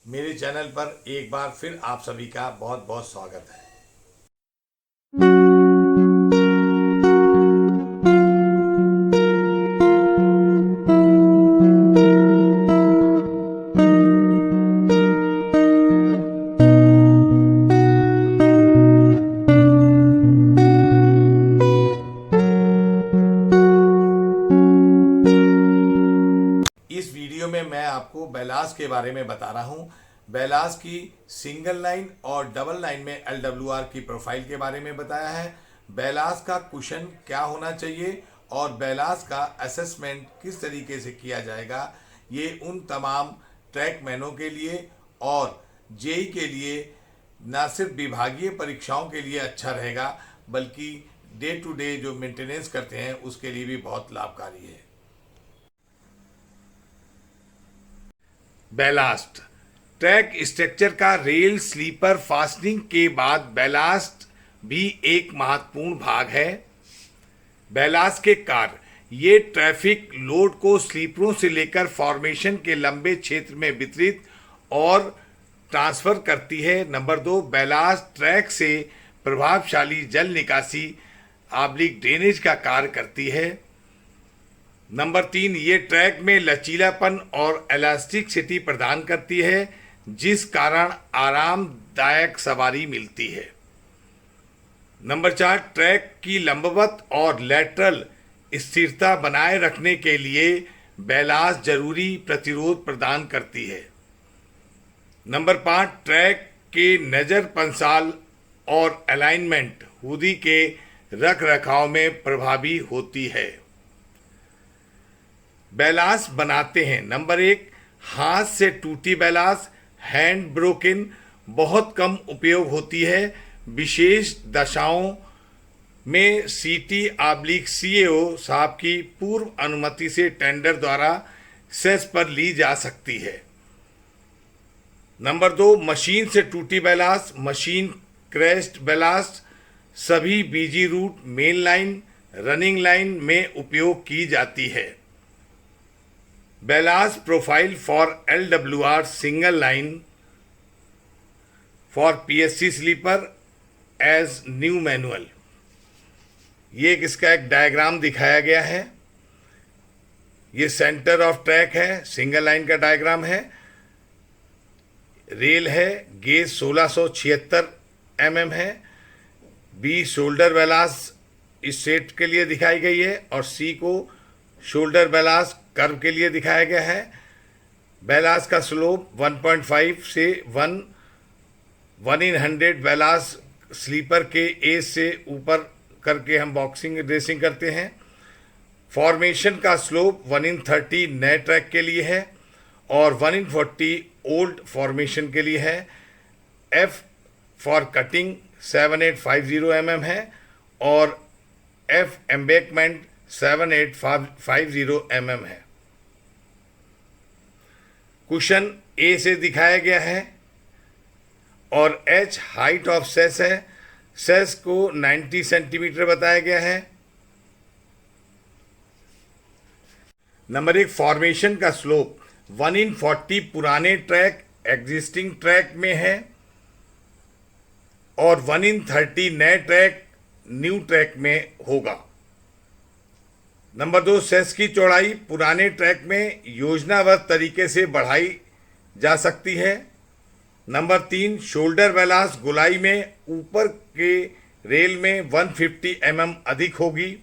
मेरे चैनल पर एक बार फिर आप सभी का बहुत बहुत स्वागत है। इस वीडियो में मैं आपको बेलास के बारे में बता रहा हूँ। बेलास की सिंगल लाइन और डबल लाइन में LWR की प्रोफाइल के बारे में बताया है। बेलास का कुशन क्या होना चाहिए और बेलास का असेसमेंट किस तरीके से किया जाएगा, ये उन तमाम ट्रैकमैनों के लिए और जेई के लिए न सिर्फ विभागीय परीक्षाओं के लिए अच्छा रहेगा, बल्कि डे टू डे जो मेंटेनेंस करते हैं उसके लिए भी बहुत लाभकारी है। बैलास्ट ट्रैक स्ट्रक्चर का रेल स्लीपर फास्टनिंग के बाद बैलास्ट भी एक महत्वपूर्ण भाग है। बैलास्ट के कार्य ये ट्रैफिक लोड को स्लीपरों से लेकर फॉर्मेशन के लंबे क्षेत्र में वितरित और ट्रांसफर करती है। नंबर 2, बैलास्ट ट्रैक से प्रभावशाली जल निकासी ड्रेनेज का कार्य करती है। नंबर 3, ये ट्रैक में लचीलापन और इलास्टिसिटी प्रदान करती है, जिस कारण आरामदायक सवारी मिलती है। नंबर 4, ट्रैक की लंबवत और लैटरल स्थिरता बनाए रखने के लिए बैलास्ट जरूरी प्रतिरोध प्रदान करती है। नंबर 5, ट्रैक के नज़र पंसाल और अलाइनमेंट हुदी के रख रखाव में प्रभावी होती है। बैलास्ट बनाते हैं। नंबर 1, हाथ से टूटी बैलास्ट हैंड ब्रोकन बहुत कम उपयोग होती है। विशेष दशाओं में CT/CAO साहब की पूर्व अनुमति से टेंडर द्वारा सेस पर ली जा सकती है। नंबर 2, मशीन से टूटी बैलास्ट मशीन क्रैश्ड बैलास्ट सभी BG route main line running line में उपयोग की जाती है। Ballast profile for LWR single line for PSC sleeper as new manual, ये इसका एक डायग्राम दिखाया गया है। ये सेंटर ऑफ ट्रैक है, सिंगल लाइन का डायग्राम है, रेल है, गेज 1676 mm है, B शोल्डर बैलास्ट इस सेट के लिए दिखाई गई है और C को शोल्डर बैलास्ट कर्व के लिए दिखाया गया है। बैलास्ट का स्लोप 1.5 से 1/100 बैलास्ट स्लीपर के एज से ऊपर करके हम बॉक्सिंग रेसिंग करते हैं। फॉर्मेशन का स्लोप 1/30 नए ट्रैक के लिए है और 1/40 ओल्ड फॉर्मेशन के लिए है। F फॉर कटिंग 7850 mm है और F एम्बैकमेंट 7850 mm है। कुशन A से दिखाया गया है और H हाइट ऑफ सेस है। सेस को 90 सेंटीमीटर बताया गया है। नंबर 1, फॉर्मेशन का स्लोप 1/40 पुराने ट्रैक एग्जिस्टिंग ट्रैक में है और 1/30 नए ट्रैक न्यू ट्रैक में होगा। नंबर 2, सेस की चौड़ाई पुराने ट्रैक में योजनाबद्ध तरीके से बढ़ाई जा सकती है। नंबर 3, शोल्डर बैलास्ट गोलाई में ऊपर के रेल में 150 mm अधिक होगी।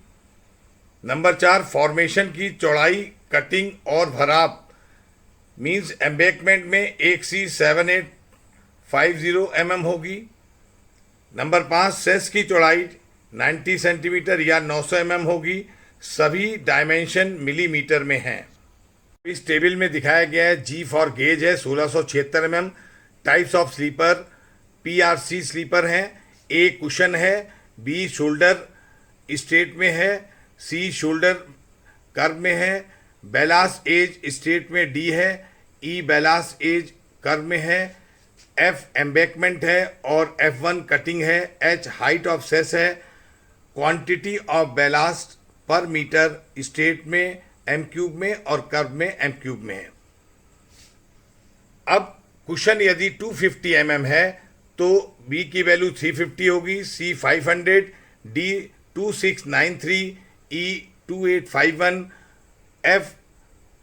नंबर 4, फॉर्मेशन की चौड़ाई कटिंग और भराव मीन्स एम्बैकमेंट में 1C 7850 mm होगी। नंबर 5, सेस की चौड़ाई 90 सेंटीमीटर या 900 mm होगी। सभी डायमेंशन मिलीमीटर में हैं। इस टेबल में दिखाया गया है G फॉर गेज है 1676 mm। Types of sleeper PRC sleeper हैं। A कुशन है, B शोल्डर स्टेट में है, C शोल्डर कर्व में है, बैलास्ट एज स्टेट में D है, E बैलास्ट एज कर्व में है, F एम्बैकमेंट है और F1 कटिंग है, H हाइट ऑफ सेस है। क्वांटिटी ऑफ बैलास्ट पर मीटर स्टेट में M³ में और कर्व में M³ में है। अब कुशन यदि 250 है तो बी की वैल्यू 350 होगी, सी 500, डी 2693, ई 2851, एफ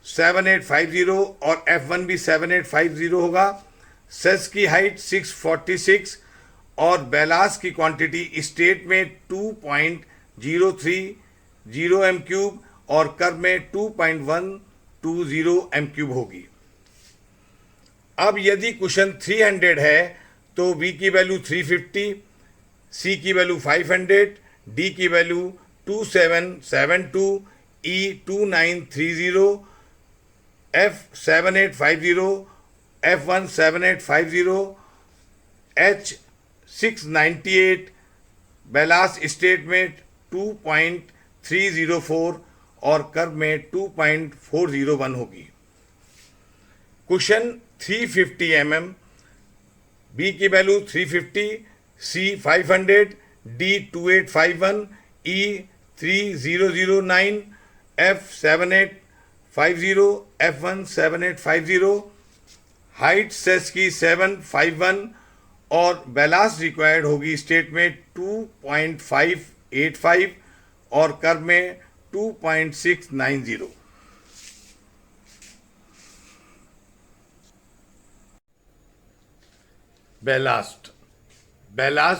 7850 और F1 भी 7850 होगा। सेस की हाइट 646 और बेलास की क्वांटिटी स्टेट में 2.030 एम क्यूब और कर्व में 2.120 एम क्यूब होगी। अब यदि क्वेश्चन 300 है तो बी की वैल्यू 350, सी की वैल्यू 500, डी की वैल्यू 2772, ई 2930, एफ 7850, F1 7850, एच 698, बेलास स्टेट में 2.304 और कर्व में 2.401 होगी। क्वेश्चन 350 बी की वैल्यू 350, सी 500, डी 2851, ई 3009, एफ 7850, F1 7850, हाइट सेस की 751 और बेलास रिक्वायर्ड होगी स्टेट में 2.585 और कर्व में 2.690। Ballast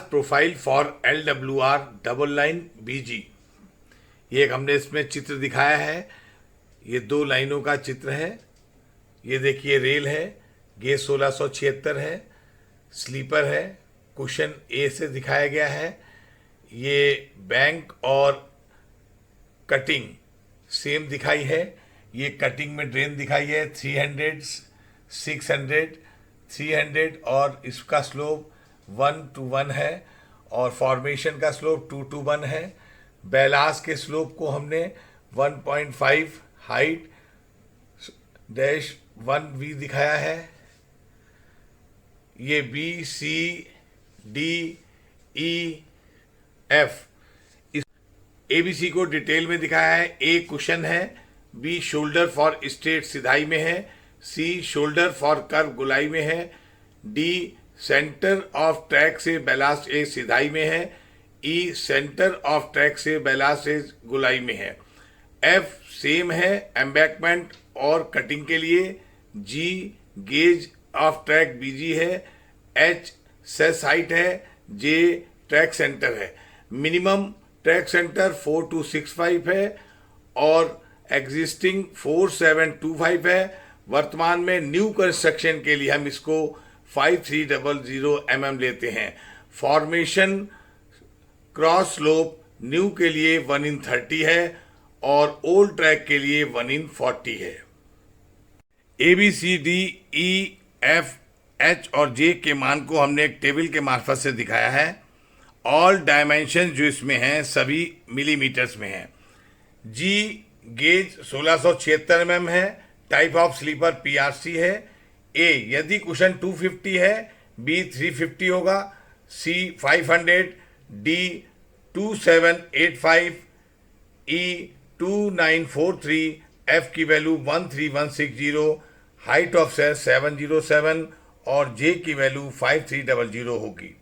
profile for LWR double line BG, ये एक हमने इसमें चित्र दिखाया है। ये 2 लाइनों का चित्र है। ये देखिए रेल है, गेज 1676 है, स्लीपर है, कुशन ए से दिखाया गया है। ये बैंक और कटिंग सेम दिखाई है। ये कटिंग में ड्रेन दिखाई है 300, 600, 300 और इसका स्लोप 1:1 है और फॉर्मेशन का स्लोप 2:1 है। बेलास के स्लोप को हमने 1.5 हाइट डैश 1V दिखाया है। ये B, C, D, E, F इस ABC को डिटेल में दिखाया है। A कुशन है, B शोल्डर फॉर स्ट्रेट सिधाई में है, C शोल्डर फॉर कर्व गुलाई में है, D सेंटर ऑफ ट्रैक से बेलास्ट ए सिधाई में है, E सेंटर ऑफ ट्रैक से बेलास्ट ए गुलाई में है, F सेम है एम्बैकमेंट और कटिंग के लिए, G gauge of track BG है, H सेस हाइट है, J ट्रैक सेंटर है। मिनिमम ट्रैक सेंटर 4265 है और एग्जिस्टिंग 4725 है। वर्तमान में न्यू कंस्ट्रक्शन के लिए हम इसको 5300 mm लेते हैं। फॉर्मेशन क्रॉस स्लोप न्यू के लिए 1:30 है और ओल्ड ट्रैक के लिए 1:40 है। ABCD EF H और J के मान को हमने एक टेबल के मार्फत से दिखाया है। ऑल डायमेंशन जो इसमें हैं सभी मिलीमीटर्स में हैं। G गेज 1676 mm है, टाइप ऑफ स्लीपर PRC है। A यदि कुशन 250 है, B 350 होगा, C 500, D 2785, E 2943, F की वैल्यू 13160, हाइट ऑफ सेस 707 और J की वैल्यू 5300 होगी।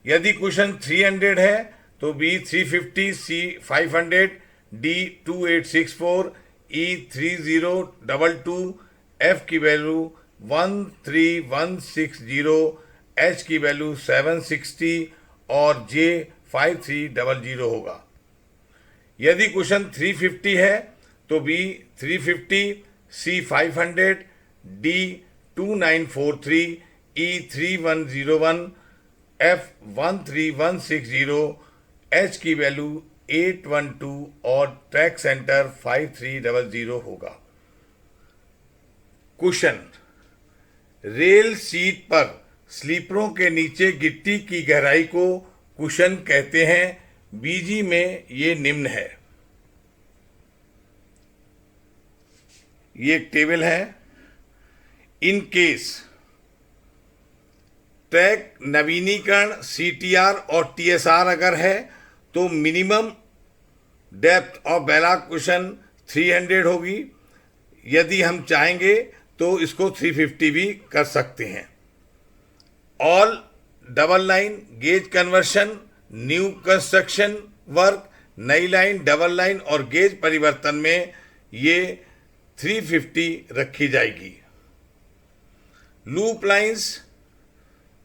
यदि क्वेश्चन 300 है तो B 350, C 500, D 2864, E 3022, F की वैल्यू 13160, H की वैल्यू 760 और J 5300 होगा। यदि क्वेश्चन 350 है तो B 350, C 500, D 2943, E 3101, F 13160, H की वैल्यू 812 और ट्रैक सेंटर 5300 होगा। क्वेश्चन, रेल सीट पर स्लीपरों के नीचे गिट्टी की गहराई को कुशन कहते हैं। BG में ये निम्न है। ये एक टेबल है। इन केस ट्रैक नवीनीकरण CTR और TSR अगर है तो minimum depth of ballast cushion 300 होगी। यदि हम चाहेंगे तो तो इसको 350 भी कर सकते हैं। All double line gauge conversion, new construction work, नई लाइन, डबल लाइन और गेज परिवर्तन में ये 350 रखी जाएगी। लूप लाइंस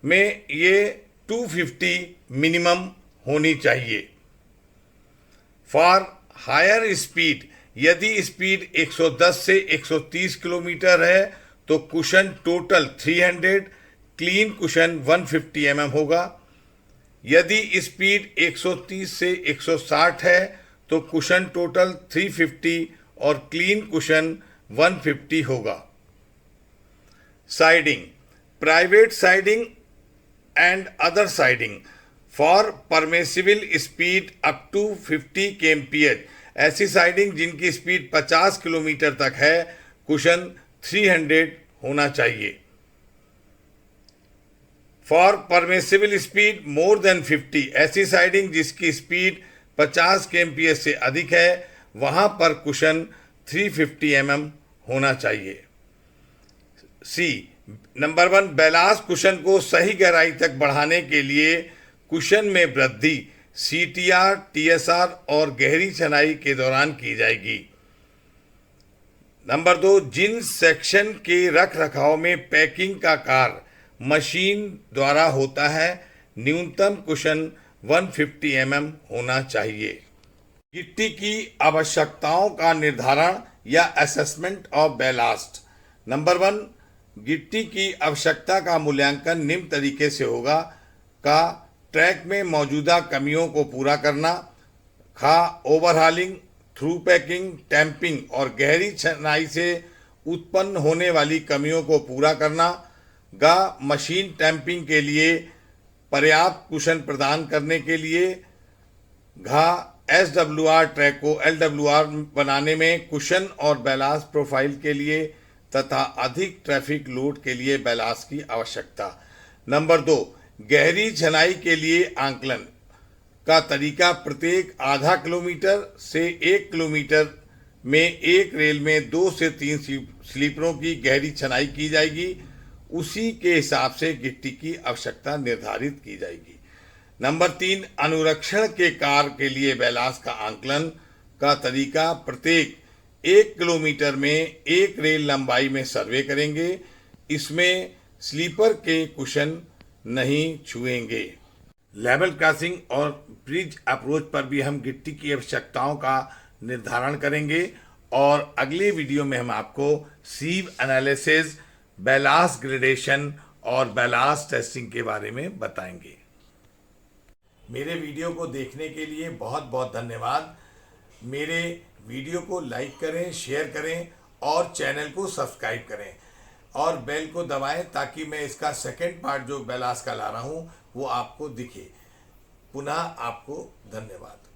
में ये 250 मिनिमम होनी चाहिए। फॉर हायर स्पीड, यदि स्पीड 110 से 130 किलोमीटर है तो cushion total 300, clean cushion 150 mm होगा। यदि स्पीड 130 से 160 है तो कुशन टोटल 350 और क्लीन कुशन 150 होगा। Siding, private siding and other siding for permissible speed up to 50 kmph, ऐसी साइडिंग जिनकी स्पीड 50 किलोमीटर तक है, कुशन 300 होना चाहिए। For permissible speed more than 50, ऐसी साइडिंग जिसकी स्पीड 50 kmph से अधिक है, वहां पर कुशन 350 mm होना चाहिए। सी, नंबर 1, बैलास्ट कुशन को सही गहराई तक बढ़ाने के लिए कुशन में वृद्धि CTR, TSR और गहरी छनाई के दौरान की जाएगी। नंबर 2, जिन सेक्शन के रख रखाव में पैकिंग का कार्य मशीन द्वारा होता है, न्यूनतम कुशन 150 mm होना चाहिए। गिट्टी की आवश्यकताओं का निर्धारण या असेसमेंट ऑफ बैलास्ट। नंबर 1, गिट्टी की आवश्यकता का मूल्यांकन निम्न तरीके से होगा। का, ट्रैक में मौजूदा कमियों को पूरा करना। खा, ओवरहालिंग, थ्रू पैकिंग, टैंपिंग और गहरी छनाई से उत्पन्न होने वाली कमियों को पूरा करना। गा, मशीन टैंपिंग के लिए पर्याप्त कुशन प्रदान करने के लिए। घा, SWR ट्रैक को LWR बनाने में कुशन और बैलास्ट प्रोफाइल के लिए तथा अधिक ट्रैफिक लोड के लिए बैलास्ट की आवश्यकता। नंबर 2, गहरी छनाई के लिए आंकलन का तरीका प्रत्येक आधा किलोमीटर से 1 किलोमीटर में एक रेल में 2 से 3 स्लीपरों की गहरी छनाई की जाएगी। उसी के हिसाब से गिट्टी की आवश्यकता निर्धारित की जाएगी। नंबर 3, अनुरक्षण के कार्य के लिए बैलास्ट का आंकलन का तरीका प्रत्येक 1 किलोमीटर में एक रेल लंबाई में सर्वे करेंगे। इसमें स्लीपर के कुशन नहीं छुएंगे। लेवल क्रॉसिंग और ब्रिज अप्रोच पर भी हम गिट्टी की आवश्यकताओं का निर्धारण करेंगे और अगले वीडियो में हम आपको सीव एनालिसिस, बैलास्ट ग्रेडेशन और बैलास्ट टेस्टिंग के बारे में बताएंगे। मेरे वीडियो को देखने के लिए बहुत बहुत धन्यवाद। मेरे वीडियो को लाइक करें, शेयर करें और चैनल को सब्सक्राइब करें और बेल को दबाएं ताकि मैं इसका सेकंड पार्ट जो बैलास्ट का ला रहा हूं वो आपको दिखे। पुनः आपको धन्यवाद।